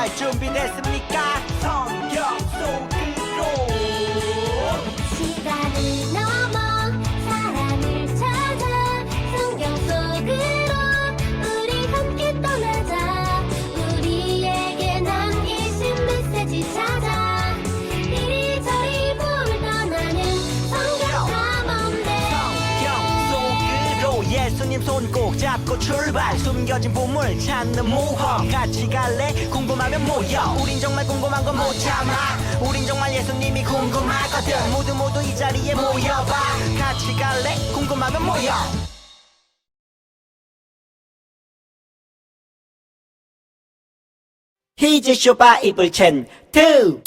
떠날 준비됐습니까? 성경 속으로 시간을 넘어 사랑을 찾아 성경 속으로 우리 함께 떠나자. 우리에게 남기신 메시지 찾아 이리저리 볼 떠나는 성경 탐험대. 성경 속으로 예수님 손 꼭 잡고 출발. 숨겨진 보물 찾는 모험. 같이 갈래? 궁금하면 모여. 우린 정말 궁금한 건 못 참아. 우린 정말 예수님이 궁금하거든. 모두 이 자리에 모여봐. 같이 갈래? 궁금하면 모여. 히즈쇼 바이블 챈 2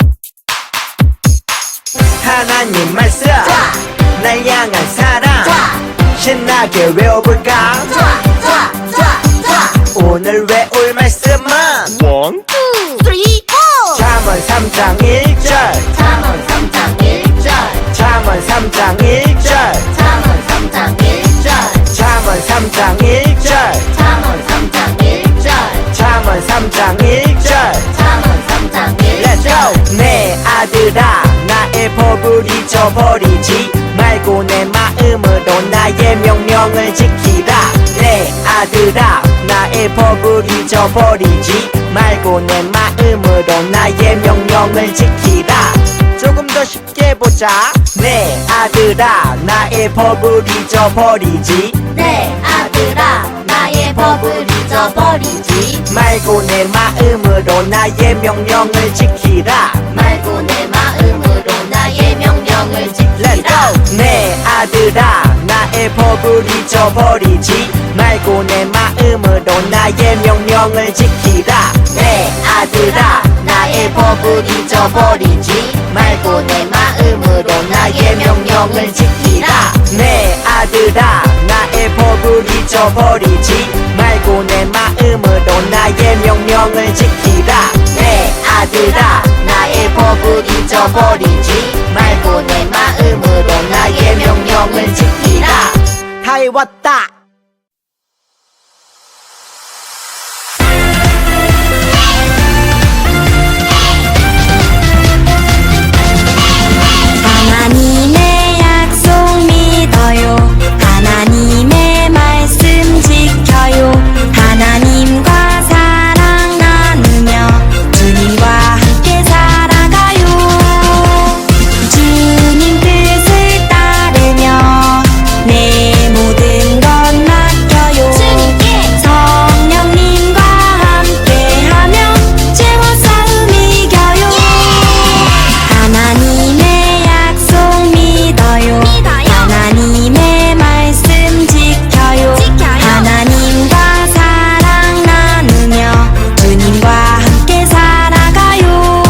하나님 말씀 날 향한 사랑 신나게 외워볼까? 오늘 외울 말씀은 1, 2, 3, 4 잠언 3장 1절 잠언 3장 1절 잠언 3장 1절 잠언 3장 1절 잠언 3장 1절 잠언 3장 1절 잠언 3장 1절 잠언 3장 Let's 1절 go! 내 아들아 나의 법을 잊어버리지 말고 내 마음으로 나의 명령을 지키라. 내 아들아 나의 법을 잊어버리지 말고 내 마음으로 나의 명령을 지키라. 조금 더 쉽게 보자. 내 아들아 나의 법을 잊어버리지 내 아들아 나의 법을 잊어버리지 말고 내 마음으로 나의 명령을 지키라. 말고 내 마음으로 나의 명령을 Let's 지키라. go! 내 아들아 나의 법을 잊어버리지 말고 내 마음으로 나의 명령을 지키라. 내 아들아 나의 법을 잊어버리지 말고 내 마음으로 나의 명령을 지키라. 내 아들아 나의 법을 잊어버리지 말고 내 마음으로 나의 명령을 지키라. 내 아들아 나의 법을 잊어버리지 말고 내 마음으로 나의 명령을 지키라. 다 외웠다. 하나님의 약속 믿어요. 하나님의 말씀 지켜요. 하나님과 사랑 나누며 주님과 함께 살아가요. 주님 뜻을 따르며 내 모든 것 맡겨요. 주님께 성령님과 함께하며 죄와 싸움 이겨요. 하나님의 약속 믿어요. 하나님의 말씀 지켜요. 하나님과 사랑 나누며 주님과 함께 살아가요.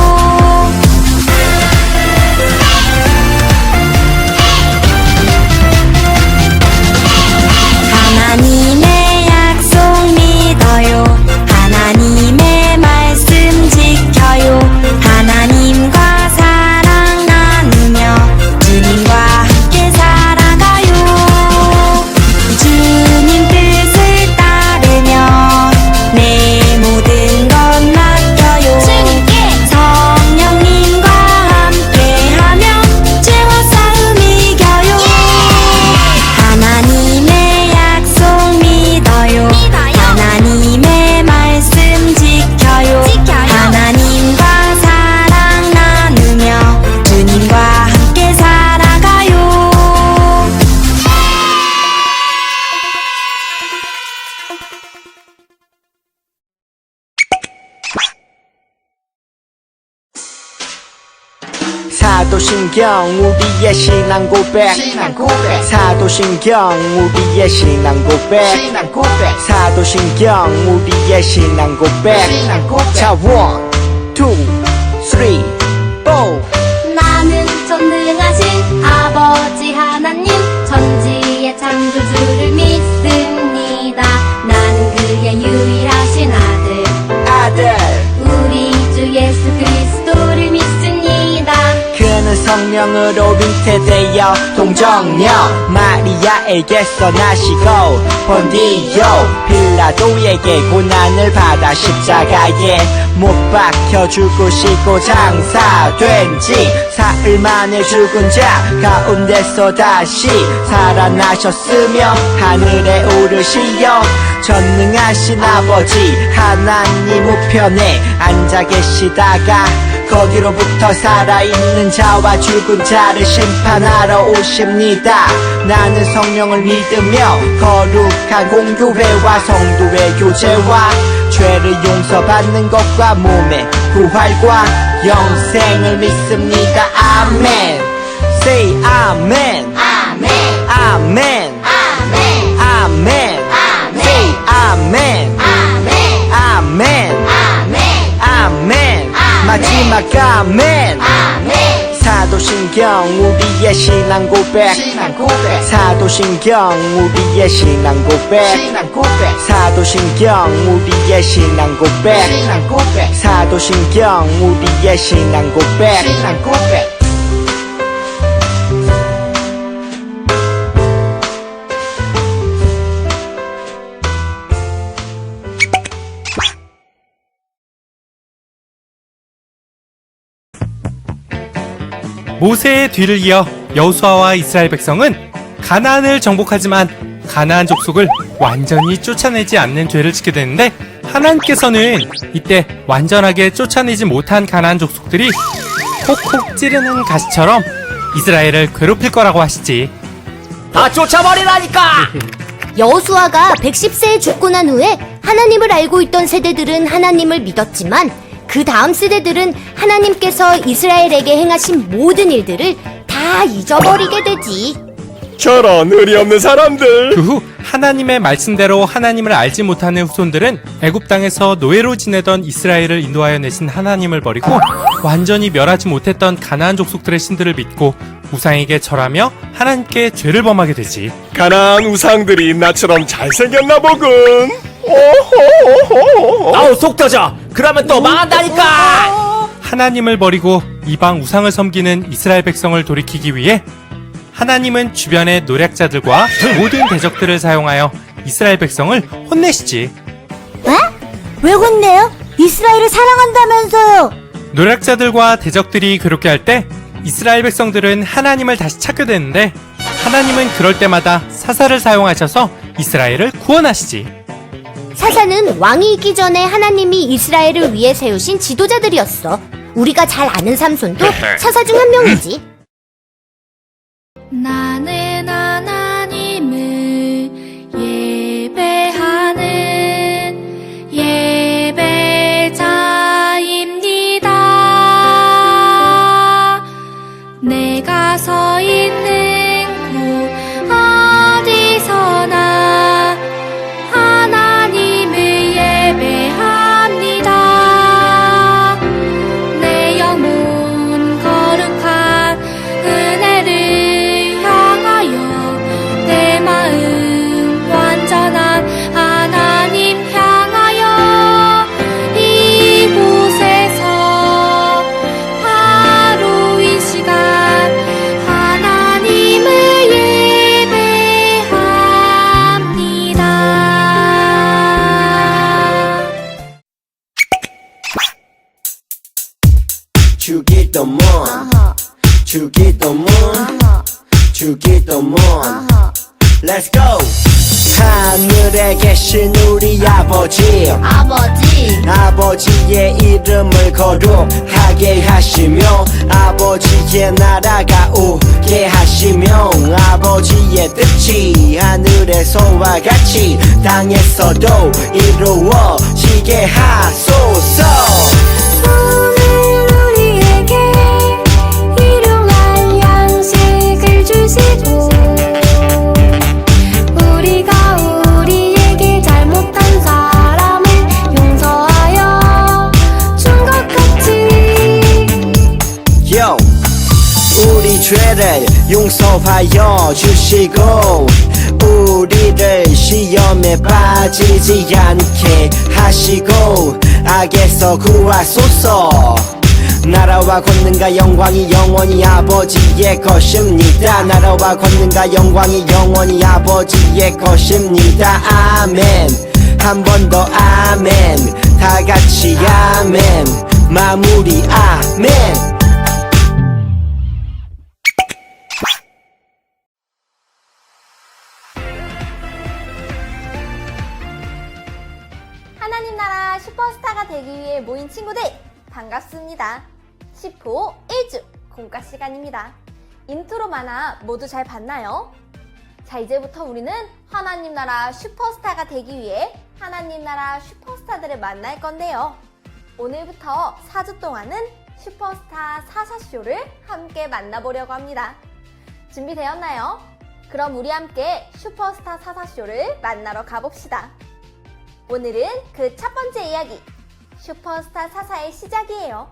하나님의 약속 믿어요. 하나님의 말씀 지켜요. 하나님과 사랑 나누며 주님과 함께 살아가요. 주님 뜻을 따르며 내 모든 것 맡겨요. 주님께 성령님과 함께하며 죄와 싸움 이겨요. 하나님의 약속 믿어요. 하나님의 말씀 지켜요. 하나님과 사랑 나누며 주님과 함께 살아가요. 사도신경 우리의 신앙 고백 사도신경 우리의 신앙 고백 사도신경 우리의 신앙 고백 자 1, 2, 3, 4 나는 전능하신 아버지 하나님 천지의 창조주를 믿습니다. 나는 그의 유일하신 아들 우리 주 예수 그리스도를 믿습니다. 그는 성령으로 후퇴되어 동정녀 마리아에게서 나시고 본디오 빌라도에게 고난을 받아 십자가에 못 박혀 죽으시고 장사된 지 사흘 만에 죽은 자 가운데서 다시 살아나셨으며 하늘에 오르시어 전능하신 아버지 하나님 우편에 앉아 계시다가 거기로부터 살아있는 자와 죽은 자를 심판하러 오십니다. 나는 성령을 믿으며 거룩한 공교회와 성도의 교제와 죄를 용서받는 것과 몸의 부활과 영생을 믿습니다. 아멘. Say 아멘. 아멘 아멘. 아멘 아멘. Say 아멘. 아멘 아멘. 아멘 아멘. 마지막 아멘. 아멘 사도신경 우리의 신앙 고백. 사도신경 우리의 신앙 고백. 사도신경 우리의 신앙 고백. 사도신경 우리의 신앙 고백. 모세의 뒤를 이어 여호수아와 이스라엘 백성은 가나안을 정복하지만 가나안 족속을 완전히 쫓아내지 않는 죄를 짓게 되는데, 하나님께서는 이때 완전하게 쫓아내지 못한 가나안 족속들이 콕콕 찌르는 가시처럼 이스라엘을 괴롭힐 거라고 하시지. 다 쫓아버리라니까! 여호수아가 110세에 죽고 난 후에 하나님을 알고 있던 세대들은 하나님을 믿었지만 그 다음 세대들은 하나님께서 이스라엘에게 행하신 모든 일들을 다 잊어버리게 되지. 저런 의리 없는 사람들. 그 후 하나님의 말씀대로 하나님을 알지 못하는 후손들은 애굽 땅에서 노예로 지내던 이스라엘을 인도하여 내신 하나님을 버리고 완전히 멸하지 못했던 가나안 족속들의 신들을 믿고 우상에게 절하며 하나님께 죄를 범하게 되지. 가나안 우상들이 나처럼 잘생겼나 보군. 아우 속 터져. 그러면 또 망한다니까. 하나님을 버리고 이방 우상을 섬기는 이스라엘 백성을 돌이키기 위해 하나님은 주변의 노략자들과 모든 대적들을 사용하여 이스라엘 백성을 혼내시지. 왜 혼내요? 이스라엘을 사랑한다면서요. 노략자들과 대적들이 그렇게 할 때 이스라엘 백성들은 하나님을 다시 찾게 되는데, 하나님은 그럴 때마다 사사를 사용하셔서 이스라엘을 구원하시지. 사사는 왕이 있기 전에 하나님이 이스라엘을 위해 세우신 지도자들이었어. 우리가 잘 아는 삼손도 사사 중 한 명이지. 나는 하나님을 예배하는 예배자입니다. 내가 서 있는 곳 어디서나 하나님을 예배합니다. 내 영혼 거룩한 은혜를 향하여 내 마음 완전한 하나님 향하여 이곳에서 바로 이 시간 하나님을 예배합니다. 주기도문 주기도문 주기도문 Let's go. 하늘에 계신 우리 아버지, 아버지의 이름을 거룩하게 하시며 아버지의 나라가 오게 하시며 아버지의 뜻이 하늘에서와 같이 땅에서도 이루어지게 하소서. 오늘 우리에게 일용할 양식을 주시고 우리가 우리에게 잘못한 사람을 용서하여 준 것 같이 Yo, 우리 죄를 용서하여 주시고 우리를 시험에 빠지지 않게 하시고 악에서 구하소서. 나라와 권능과 영광이 영원히 아버지의 것입니다. 나라와 권능과 영광이 영원히 아버지의 것입니다. 아멘. 한 번 더 아멘. 다 같이 아멘. 마무리 아멘. 하나님 나라 슈퍼스타가 되기 위해 모인 친구들 반갑습니다. 10호 1주 공과 시간입니다. 인트로 만화 모두 잘 봤나요? 자, 이제부터 우리는 하나님 나라 슈퍼스타가 되기 위해 하나님 나라 슈퍼스타들을 만날 건데요. 오늘부터 4주 동안은 슈퍼스타 사사쇼를 함께 만나보려고 합니다. 준비되었나요? 그럼 우리 함께 슈퍼스타 사사쇼를 만나러 가봅시다. 오늘은 그 첫 번째 이야기, 슈퍼스타 사사의 시작이에요.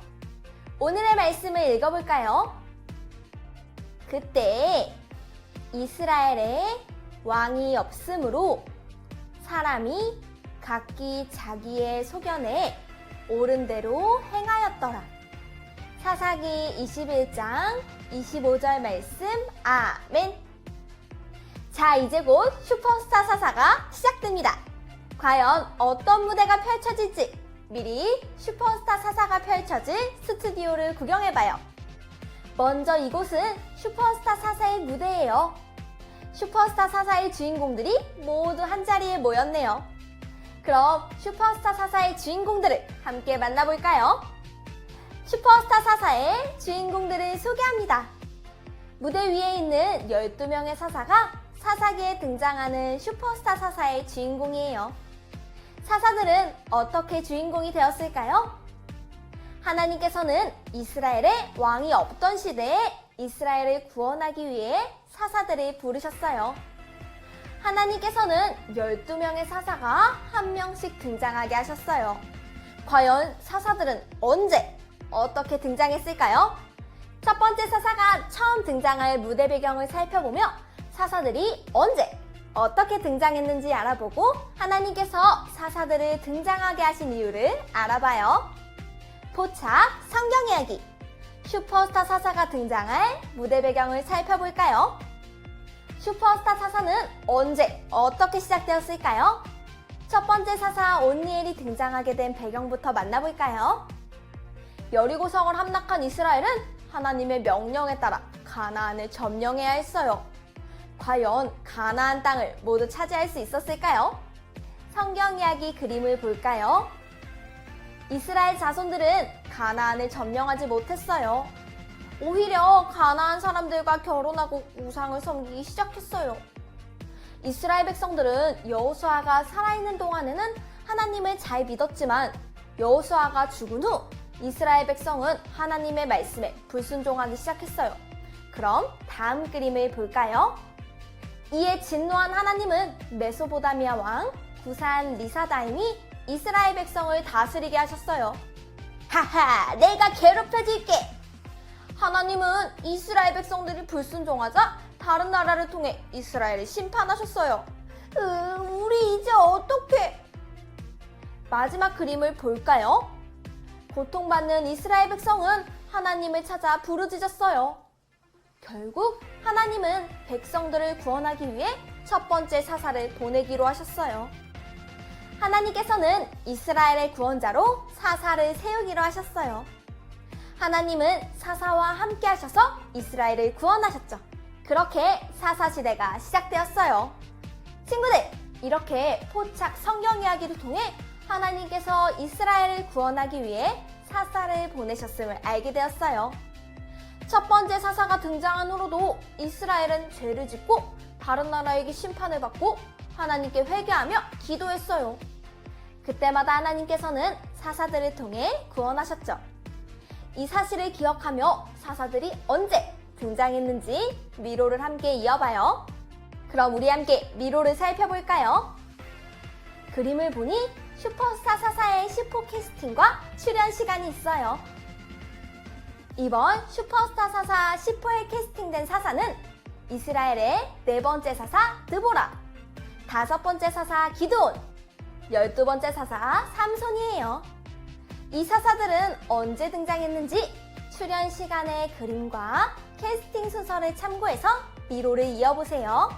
오늘의 말씀을 읽어볼까요? 그때 이스라엘에 왕이 없으므로 사람이 각기 자기의 소견에 옳은 대로 행하였더라. 사사기 21장 25절 말씀 아멘. 자, 이제 곧 슈퍼스타 사사가 시작됩니다. 과연 어떤 무대가 펼쳐질지 미리 슈퍼스타 사사가 펼쳐질 스튜디오를 구경해봐요. 먼저 이곳은 슈퍼스타 사사의 무대예요. 슈퍼스타 사사의 주인공들이 모두 한자리에 모였네요. 그럼 슈퍼스타 사사의 주인공들을 함께 만나볼까요? 슈퍼스타 사사의 주인공들을 소개합니다. 무대 위에 있는 12명의 사사가 사사기에 등장하는 슈퍼스타 사사의 주인공이에요. 사사들은 어떻게 주인공이 되었을까요? 하나님께서는 이스라엘에 왕이 없던 시대에 이스라엘을 구원하기 위해 사사들을 부르셨어요. 하나님께서는 12명의 사사가 한 명씩 등장하게 하셨어요. 과연 사사들은 언제, 어떻게 등장했을까요? 첫 번째 사사가 처음 등장할 무대 배경을 살펴보며 사사들이 언제, 어떻게 등장했는지 알아보고 하나님께서 사사들을 등장하게 하신 이유를 알아봐요. 포착 성경 이야기, 슈퍼스타 사사가 등장할 무대 배경을 살펴볼까요? 슈퍼스타 사사는 언제, 어떻게 시작되었을까요? 첫 번째 사사 온니엘이 등장하게 된 배경부터 만나볼까요? 여리고성을 함락한 이스라엘은 하나님의 명령에 따라 가나안을 점령해야 했어요. 과연 가나안 땅을 모두 차지할 수 있었을까요? 성경 이야기 그림을 볼까요? 이스라엘 자손들은 가나안을 점령하지 못했어요. 오히려 가나안 사람들과 결혼하고 우상을 섬기기 시작했어요. 이스라엘 백성들은 여호수아가 살아있는 동안에는 하나님을 잘 믿었지만 여호수아가 죽은 후 이스라엘 백성은 하나님의 말씀에 불순종하기 시작했어요. 그럼 다음 그림을 볼까요? 이에 진노한 하나님은 메소보다미아 왕 구산 리사다임이 이스라엘 백성을 다스리게 하셨어요. 하하, 내가 괴롭혀줄게! 하나님은 이스라엘 백성들이 불순종하자 다른 나라를 통해 이스라엘을 심판하셨어요. 우리 이제 어떡해? 마지막 그림을 볼까요? 고통받는 이스라엘 백성은 하나님을 찾아 부르짖었어요. 결국 하나님은 백성들을 구원하기 위해 첫 번째 사사를 보내기로 하셨어요. 하나님께서는 이스라엘의 구원자로 사사를 세우기로 하셨어요. 하나님은 사사와 함께 하셔서 이스라엘을 구원하셨죠. 그렇게 사사시대가 시작되었어요. 친구들, 이렇게 포착 성경 이야기를 통해 하나님께서 이스라엘을 구원하기 위해 사사를 보내셨음을 알게 되었어요. 첫 번째 사사가 등장한 후로도 이스라엘은 죄를 짓고 다른 나라에게 심판을 받고 하나님께 회개하며 기도했어요. 그때마다 하나님께서는 사사들을 통해 구원하셨죠. 이 사실을 기억하며 사사들이 언제 등장했는지 미로를 함께 이어봐요. 그럼 우리 함께 미로를 살펴볼까요? 그림을 보니 슈퍼스타 사사의 10호 캐스팅과 출연 시간이 있어요. 이번 슈퍼스타 사사 10호에 캐스팅된 사사는 이스라엘의 네 번째 사사 드보라, 다섯 번째 사사 기드온, 12번째 사사 삼손이에요. 이 사사들은 언제 등장했는지 수련 시간의 그림과 캐스팅 순서를 참고해서 미로를 이어보세요.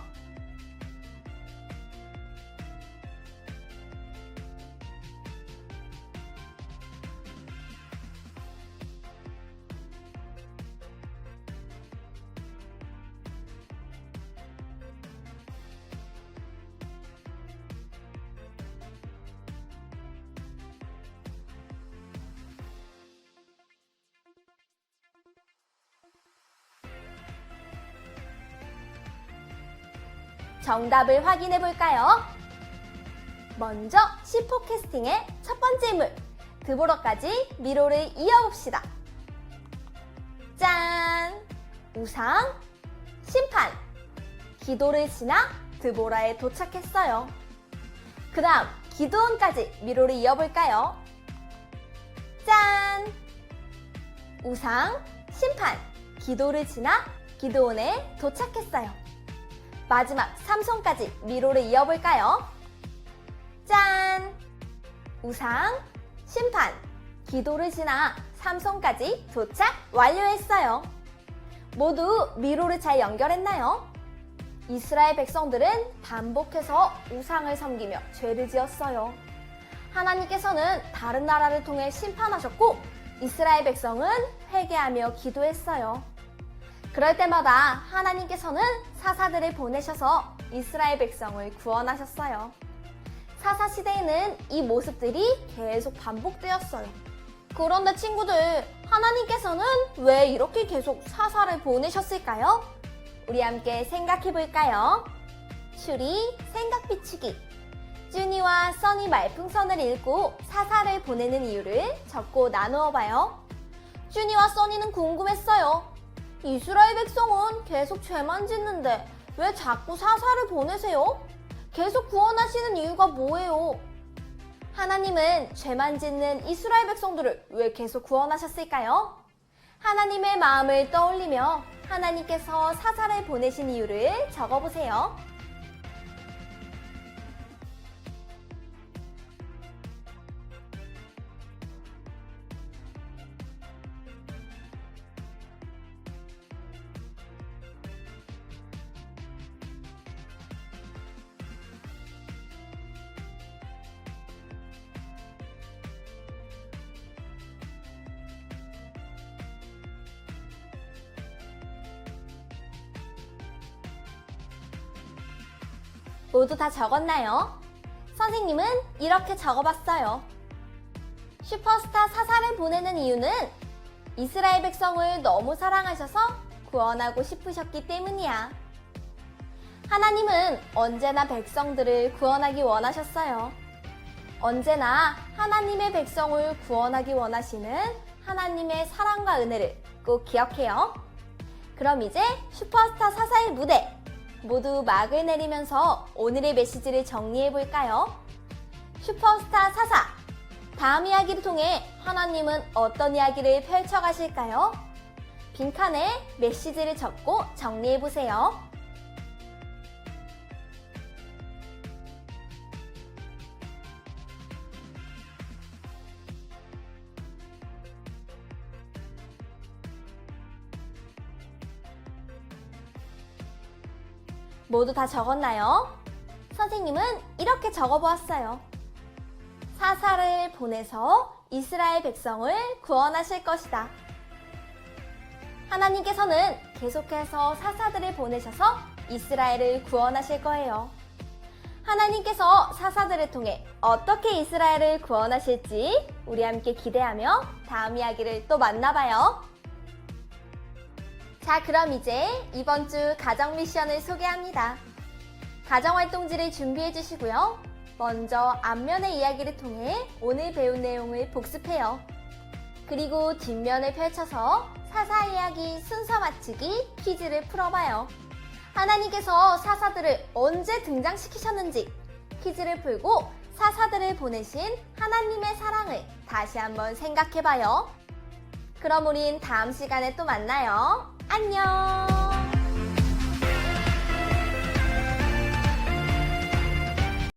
정답을 확인해 볼까요? 먼저 C4 캐스팅의 첫 번째 인물, 드보라까지 미로를 이어봅시다. 짠! 우상, 심판, 기도를 지나 드보라에 도착했어요. 그 다음 기드온까지 미로를 이어볼까요? 짠! 우상, 심판, 기도를 지나 기드온에 도착했어요. 마지막 삼손까지 미로를 이어볼까요? 짠! 우상, 심판, 기도를 지나 삼손까지 도착 완료했어요. 모두 미로를 잘 연결했나요? 이스라엘 백성들은 반복해서 우상을 섬기며 죄를 지었어요. 하나님께서는 다른 나라를 통해 심판하셨고 이스라엘 백성은 회개하며 기도했어요. 그럴 때마다 하나님께서는 사사들을 보내셔서 이스라엘 백성을 구원하셨어요. 사사 시대에는 이 모습들이 계속 반복되었어요. 그런데 친구들, 하나님께서는 왜 이렇게 계속 사사를 보내셨을까요? 우리 함께 생각해 볼까요? 추리, 생각 비추기. 쭈니와 써니 말풍선을 읽고 사사를 보내는 이유를 적고 나누어 봐요. 쭈니와 써니는 궁금했어요. 이스라엘 백성은 계속 죄만 짓는데 왜 자꾸 사사를 보내세요? 계속 구원하시는 이유가 뭐예요? 하나님은 죄만 짓는 이스라엘 백성들을 왜 계속 구원하셨을까요? 하나님의 마음을 떠올리며 하나님께서 사사를 보내신 이유를 적어보세요. 모두 다 적었나요? 선생님은 이렇게 적어봤어요. 슈퍼스타 사사를 보내는 이유는 이스라엘 백성을 너무 사랑하셔서 구원하고 싶으셨기 때문이야. 하나님은 언제나 백성들을 구원하기 원하셨어요. 언제나 하나님의 백성을 구원하기 원하시는 하나님의 사랑과 은혜를 꼭 기억해요. 그럼 이제 슈퍼스타 사사의 무대 모두 막을 내리면서 오늘의 메시지를 정리해 볼까요? 슈퍼스타 사사, 다음 이야기를 통해 하나님은 어떤 이야기를 펼쳐가실까요? 빈칸에 메시지를 적고 정리해 보세요. 모두 다 적었나요? 선생님은 이렇게 적어보았어요. 사사를 보내서 이스라엘 백성을 구원하실 것이다. 하나님께서는 계속해서 사사들을 보내셔서 이스라엘을 구원하실 거예요. 하나님께서 사사들을 통해 어떻게 이스라엘을 구원하실지 우리 함께 기대하며 다음 이야기를 또 만나봐요. 자, 그럼 이제 이번 주 가정 미션을 소개합니다. 가정활동지를 준비해 주시고요. 먼저 앞면의 이야기를 통해 오늘 배운 내용을 복습해요. 그리고 뒷면을 펼쳐서 사사 이야기 순서 맞추기 퀴즈를 풀어봐요. 하나님께서 사사들을 언제 등장시키셨는지 퀴즈를 풀고 사사들을 보내신 하나님의 사랑을 다시 한번 생각해봐요. 그럼 우린 다음 시간에 또 만나요. 안녕!